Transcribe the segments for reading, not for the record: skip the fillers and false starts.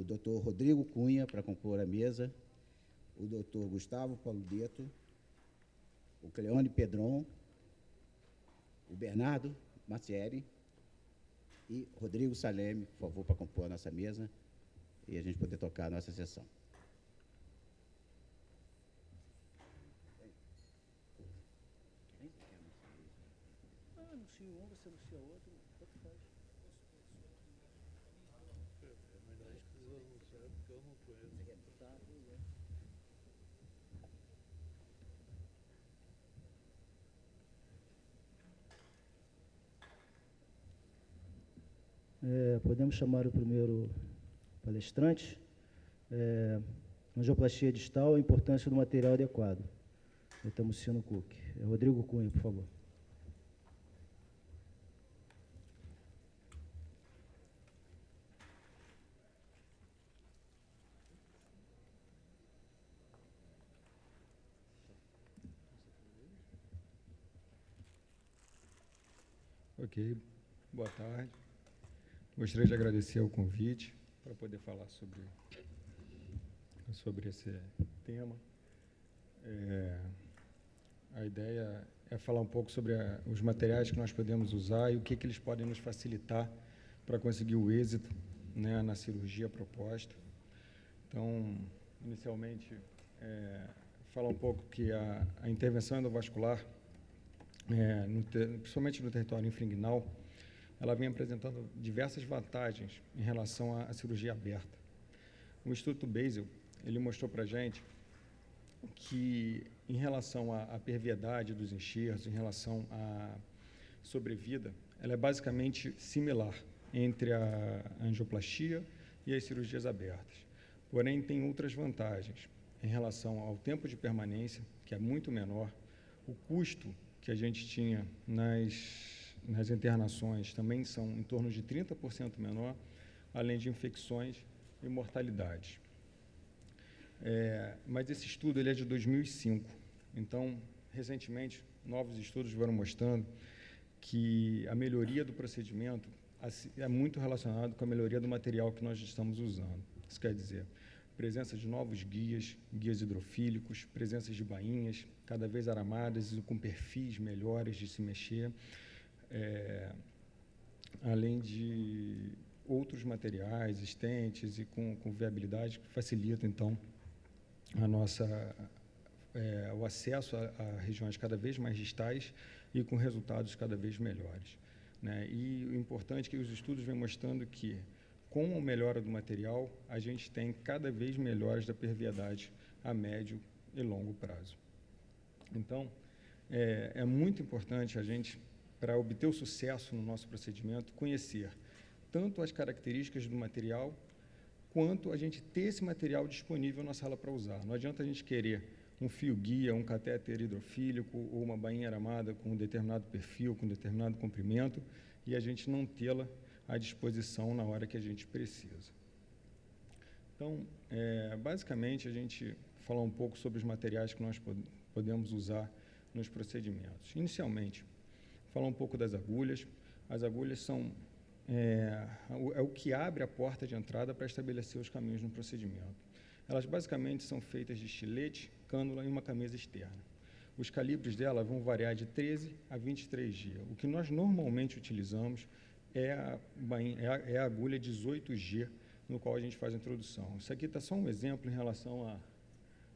Dr. Rodrigo Cunha para compor a mesa, o Dr. Gustavo Pauludeto, o Cleone Pedron, o Bernardo Macieri e Rodrigo Saleme, por favor, para compor a nossa mesa e a gente poder tocar a nossa sessão. Anuncia um, você anuncia outro, tanto faz. Mas acho que precisa anunciar porque eu não conheço. Tá, tudo bem. Podemos chamar o primeiro palestrante. Angioplastia distal, a importância do material adequado. Estamos Luciano Cook. Rodrigo Cunha, por favor. Ok, boa tarde. Gostaria de agradecer o convite para poder falar sobre esse tema. A ideia é falar um pouco sobre os materiais que nós podemos usar e o que eles podem nos facilitar para conseguir o êxito, né, na cirurgia proposta. Então, inicialmente, falar um pouco que a intervenção endovascular, principalmente no território infringuinal, ela vem apresentando diversas vantagens em relação à cirurgia aberta. O Instituto Basel, ele mostrou para a gente que, em relação à perviedade dos enxertos, em relação à sobrevida, ela é basicamente similar entre a angioplastia e as cirurgias abertas. Porém, tem outras vantagens em relação ao tempo de permanência, que é muito menor, o custo que a gente tinha nas internações também são em torno de 30% menor, além de infecções e mortalidade. Mas esse estudo ele é de 2005, então, recentemente, novos estudos vieram mostrando que a melhoria do procedimento é muito relacionado com a melhoria do material que nós estamos usando. Isso quer dizer, presença de novos guias hidrofílicos, presença de bainhas cada vez aramadas e com perfis melhores de se mexer, além de outros materiais, estentes e com viabilidade que facilitam, então, o acesso a regiões cada vez mais distais e com resultados cada vez melhores, né? E o importante é que os estudos vêm mostrando que, com a melhora do material, a gente tem cada vez melhores da perviedade a médio e longo prazo. Então, é muito importante a gente, para obter o sucesso no nosso procedimento, conhecer tanto as características do material, quanto a gente ter esse material disponível na sala para usar. Não adianta a gente querer um fio-guia, um catéter hidrofílico ou uma bainha aramada com um determinado perfil, com um determinado comprimento, e a gente não tê-la à disposição na hora que a gente precisa. Então, basicamente, a gente falar um pouco sobre os materiais que nós podemos usar nos procedimentos. Inicialmente, falar um pouco das agulhas. As agulhas são o que abre a porta de entrada para estabelecer os caminhos no procedimento. Elas basicamente são feitas de estilete, cânula e uma camisa externa. Os calibres dela vão variar de 13 a 23G. O que nós normalmente utilizamos é a agulha 18G, no qual a gente faz a introdução. Isso aqui está só um exemplo em relação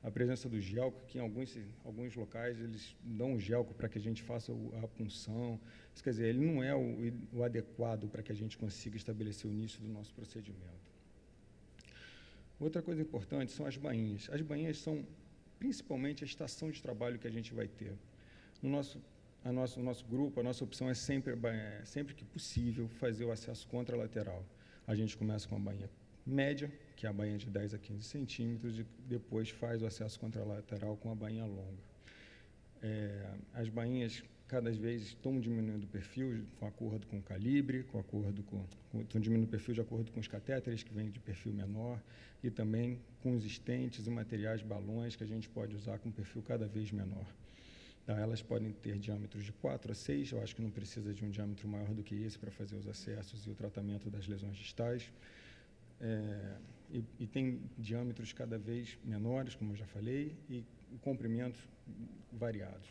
à presença do gelco, que em alguns locais eles dão o gelco para que a gente faça a punção. Isso quer dizer, ele não é o adequado para que a gente consiga estabelecer o início do nosso procedimento. Outra coisa importante são as bainhas. As bainhas são principalmente a estação de trabalho que a gente vai ter. No nosso grupo, a nossa opção é sempre que possível fazer o acesso contralateral. A gente começa com a bainha média, que é a bainha de 10 a 15 centímetros, e depois faz o acesso contralateral com a bainha longa. As bainhas, cada vez, estão diminuindo o perfil com acordo com o calibre, estão diminuindo o perfil de acordo com os catéteres, que vêm de perfil menor, e também com os estentes e materiais balões que a gente pode usar com perfil cada vez menor. Tá? Elas podem ter diâmetros de 4 a 6, eu acho que não precisa de um diâmetro maior do que esse para fazer os acessos e o tratamento das lesões distais. e tem diâmetros cada vez menores, como eu já falei, e comprimentos variados.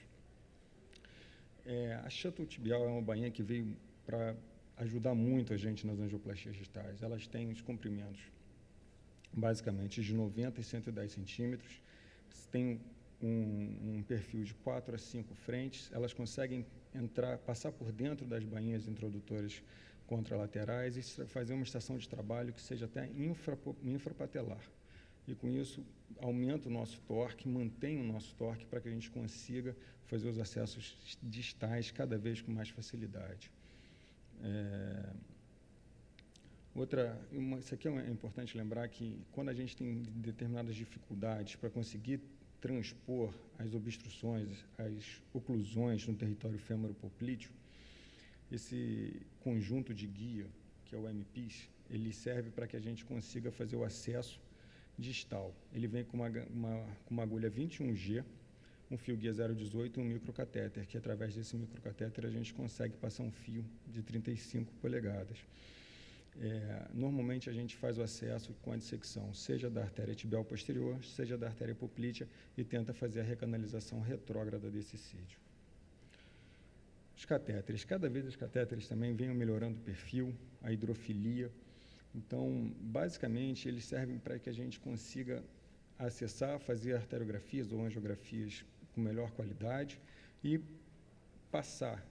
A shuttle tibial é uma bainha que veio para ajudar muito a gente nas angioplastias distais. Elas têm os comprimentos basicamente de 90 e 110 centímetros, tem um perfil de 4 a 5 frentes, elas conseguem passar por dentro das bainhas introdutoras contralaterais e fazer uma estação de trabalho que seja até infrapatelar. E com isso aumenta o nosso torque, mantém o nosso torque para que a gente consiga fazer os acessos distais cada vez com mais facilidade. Isso aqui é importante lembrar que quando a gente tem determinadas dificuldades para conseguir transpor as obstruções, as oclusões no território fêmuro-poplíteo, esse conjunto de guia, que é o MPIS, ele serve para que a gente consiga fazer o acesso distal. Ele vem com uma agulha 21G, um fio guia 0,18 e um microcatéter, que através desse microcatéter a gente consegue passar um fio de 35 polegadas. Normalmente a gente faz o acesso com a dissecção, seja da artéria tibial posterior, seja da artéria poplítea, e tenta fazer a recanalização retrógrada desse sítio. Os catéteres, cada vez os catéteres também venham melhorando o perfil, a hidrofilia. Então, basicamente, eles servem para que a gente consiga acessar, fazer arteriografias ou angiografias com melhor qualidade e passar,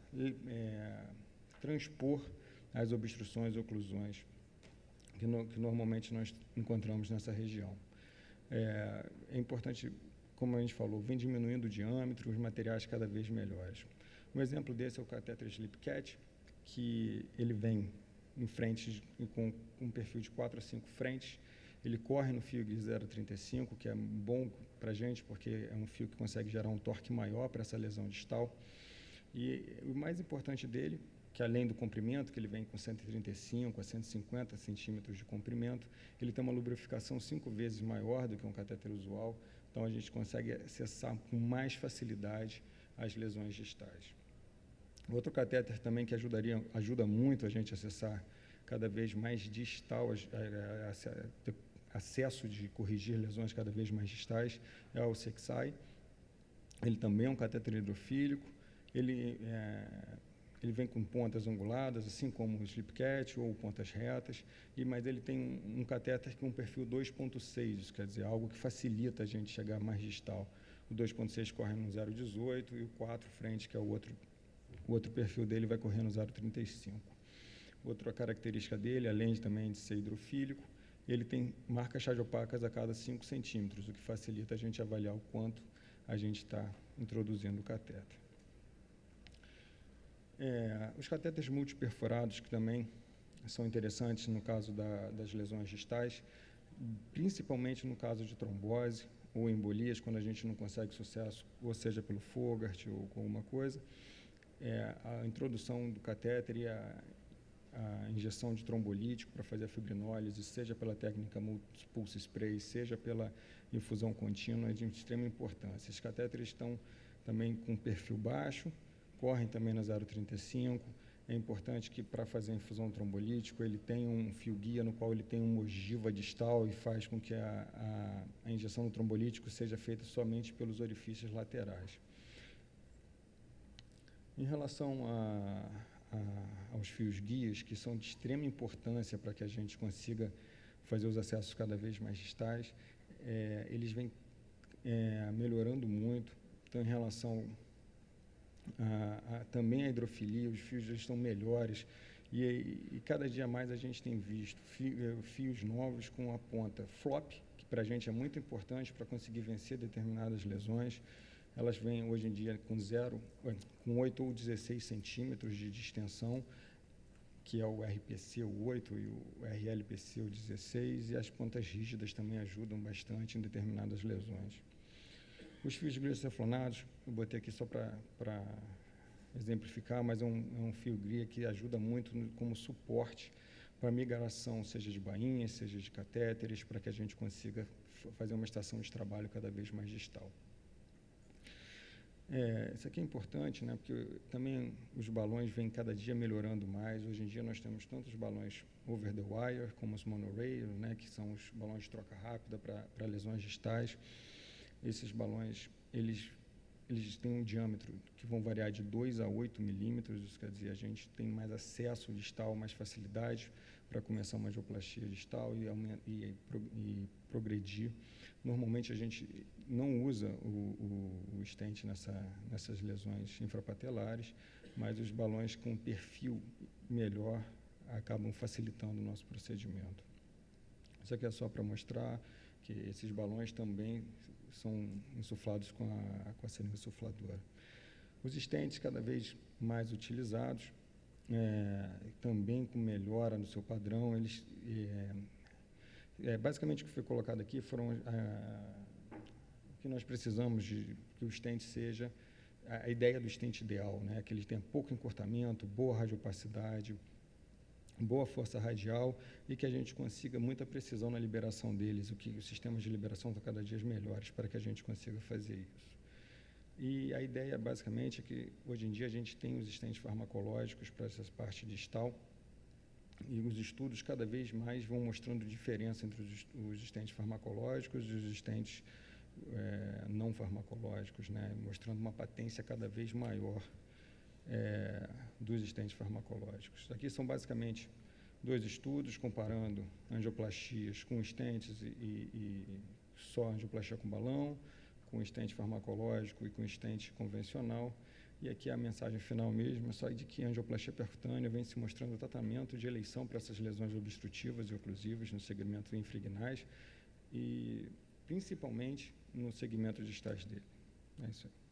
transpor as obstruções e oclusões que normalmente nós encontramos nessa região. É importante, como a gente falou, vem diminuindo o diâmetro, os materiais cada vez melhores. Um exemplo desse é o catéter SlipCat, que ele vem em frentes com um perfil de 4 a 5 frentes. Ele corre no fio 0,35, que é bom para a gente, porque é um fio que consegue gerar um torque maior para essa lesão distal. E o mais importante dele, que além do comprimento, que ele vem com 135 a 150 centímetros de comprimento, ele tem uma lubrificação 5 vezes maior do que um catéter usual, então a gente consegue acessar com mais facilidade as lesões distais. Outro catéter também que ajuda muito a gente a acessar cada vez mais distal, acesso de corrigir lesões cada vez mais distais, é o Sexai. Ele também é um catéter hidrofílico, ele vem com pontas anguladas, assim como o SlipCat ou pontas retas, mas ele tem um catéter com um perfil 2.6, isso quer dizer, algo que facilita a gente chegar mais distal. O 2.6 corre no 0,18 e o 4 frente, que é o outro perfil dele, vai correr no 0,35. Outra característica dele, além também de ser hidrofílico, ele tem marcas radiopacas a cada 5 centímetros, o que facilita a gente avaliar o quanto a gente está introduzindo o catéter. Os catéteres multiperfurados, que também são interessantes no caso das lesões distais, principalmente no caso de trombose ou embolias, quando a gente não consegue sucesso, ou seja pelo Fogart ou com alguma coisa, a introdução do catéter e a injeção de trombolítico para fazer a fibrinólise, seja pela técnica pulse spray, seja pela infusão contínua, é de extrema importância. Esses catéteres estão também com perfil baixo, correm também na 0,35. É importante que, para fazer a infusão trombolítico, ele tenha um fio guia no qual ele tem uma ogiva distal e faz com que a injeção do trombolítico seja feita somente pelos orifícios laterais. Em relação aos fios guias, que são de extrema importância para que a gente consiga fazer os acessos cada vez mais distais, eles vêm melhorando muito. Então, em relação também a hidrofilia, os fios já estão melhores e cada dia mais a gente tem visto fios novos com a ponta flop, que para a gente é muito importante para conseguir vencer determinadas lesões. Elas vêm hoje em dia com 8 ou 16 centímetros de distensão, que é o RPC, o 8, e o RLPC, o 16, e as pontas rígidas também ajudam bastante em determinadas lesões. Os fios gliceflonados, eu botei aqui só para exemplificar, mas é um fio gria que ajuda muito como suporte para a migração, seja de bainhas, seja de catéteres, para que a gente consiga fazer uma estação de trabalho cada vez mais distal. Isso aqui é importante, né, porque também os balões vêm cada dia melhorando mais. Hoje em dia nós temos tantos balões over the wire, como os monorail, né, que são os balões de troca rápida para lesões distais. Esses balões, eles têm um diâmetro que vão variar de 2 a 8 milímetros, isso quer dizer, a gente tem mais acesso distal, mais facilidade para começar uma angioplastia distal e progredir. Normalmente a gente não usa o stent nessas lesões infrapatelares, mas os balões com perfil melhor acabam facilitando o nosso procedimento. Isso aqui é só para mostrar que esses balões também são insuflados com a seringa insufladora. Os stents cada vez mais utilizados, também com melhora no seu padrão, eles basicamente o que foi colocado aqui foram o que nós precisamos de que o stent seja a ideia do stent ideal, né? Que ele tenha pouco encurtamento, boa radiopacidade, boa força radial e que a gente consiga muita precisão na liberação deles, os sistemas de liberação estão cada dia melhores para que a gente consiga fazer isso. E a ideia basicamente é que hoje em dia a gente tem os stents farmacológicos para essa parte distal e os estudos cada vez mais vão mostrando diferença entre os stents farmacológicos e os stents não farmacológicos, né? Mostrando uma patência cada vez maior dos stents farmacológicos. Aqui são basicamente 2 estudos comparando angioplastias com stents e só angioplastia com balão, com stent farmacológico e com stent convencional. E aqui a mensagem final mesmo é só de que a angioplastia percutânea vem se mostrando o tratamento de eleição para essas lesões obstrutivas e oclusivas no segmento infraguinais e principalmente no segmento distais dele. É isso aí.